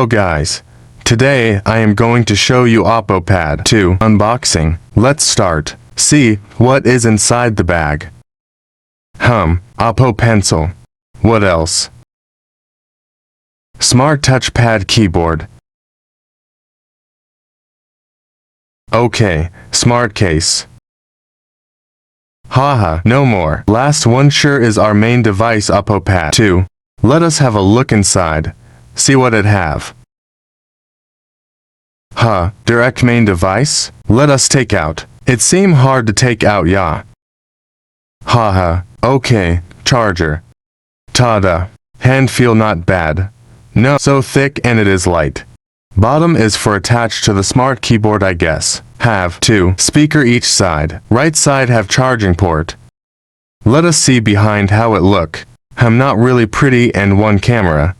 Hello guys. Today I am going to show you OPPO Pad 2 unboxing. Let's start. See what is inside the bag. OPPO pencil. What else? Smart touchpad keyboard. Okay, smart case. Haha, no more. Last one sure is our main device OPPO Pad 2. Let us have a look inside. See what it have. Direct main device? Let us take out. It seem hard to take out, yeah. Okay, charger. Tada. Hand feel not bad. No, so thick and it is light. Bottom is for attached to the smart keyboard, I guess. Have 2 speaker each side. Right side have charging port. Let us see behind how it look. Not really pretty and one camera.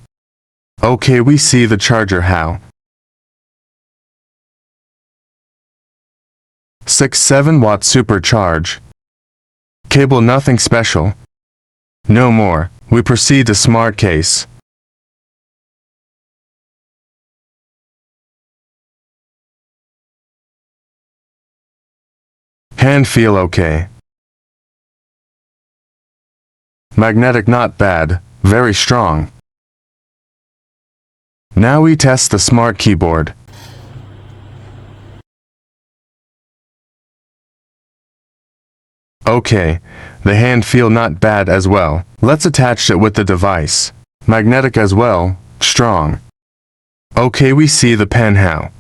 Okay, we see the charger how. 6-7 watt supercharge. Cable nothing special. No more. We proceed to smart case. Hand feel okay. Magnetic not bad, very strong. Now we test the smart keyboard. Okay, the hand feel not bad as well. Let's attach it with the device. Magnetic as well, strong. Okay, we see the pen how.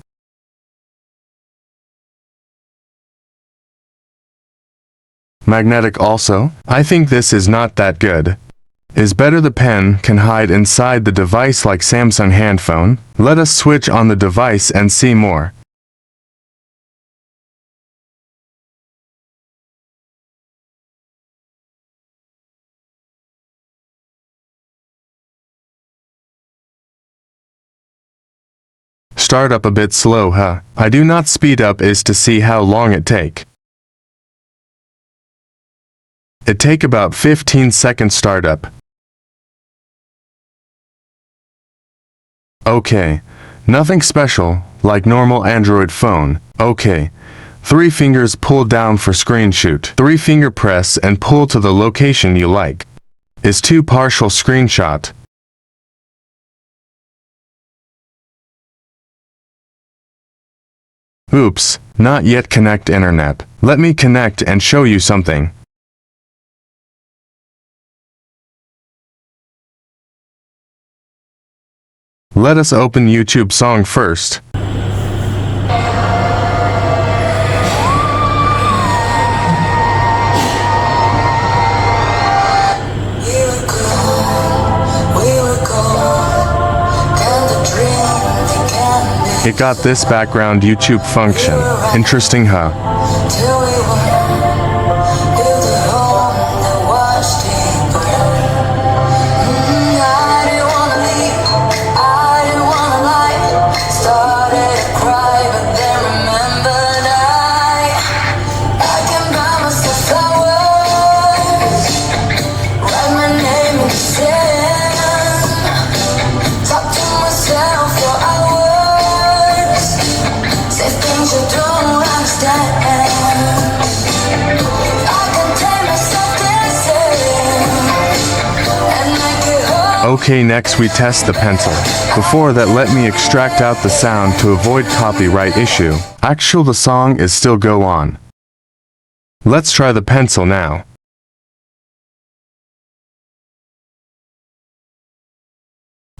Magnetic also. I think this is not that good. Is better the pen can hide inside the device like Samsung handphone. Let us switch on the device and see more. Start up a bit slow, I do not speed up is to see how long it take. It take about 15 seconds startup. Okay, nothing special, like normal Android phone. Okay, 3 fingers pull down for screenshot. 3 finger press and pull to the location you like. Is 2 partial screenshot. Oops, not yet connect internet. Let me connect and show you something. Let us open YouTube song first. It got this background YouTube function. Interesting, Okay, next we test the pencil. Before that, let me extract out the sound to avoid copyright issue. Actually, the song is still go on. Let's try the pencil now.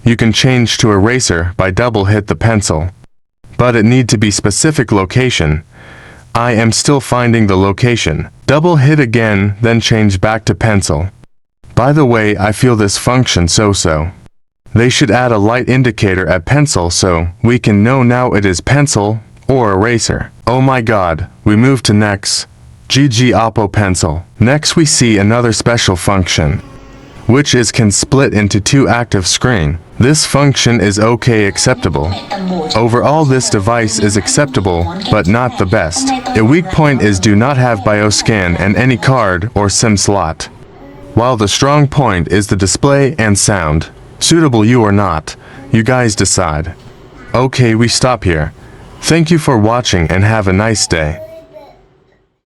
You can change to eraser by double hit the pencil. But it need to be specific location. I am still finding the location. Double hit again, then change back to pencil. By the way, I feel this function so-so. They should add a light indicator at pencil so we can know now it is pencil or eraser. Oh my god, we move to next. GG OPPO pencil. Next we see another special function, which is can split into 2 active screen. This function is okay acceptable. Overall this device is acceptable, but not the best. A weak point is do not have BIOS scan and any card or SIM slot. While the strong point is the display and sound. Suitable you or not, you guys decide. Okay, we stop here. Thank you for watching and have a nice day.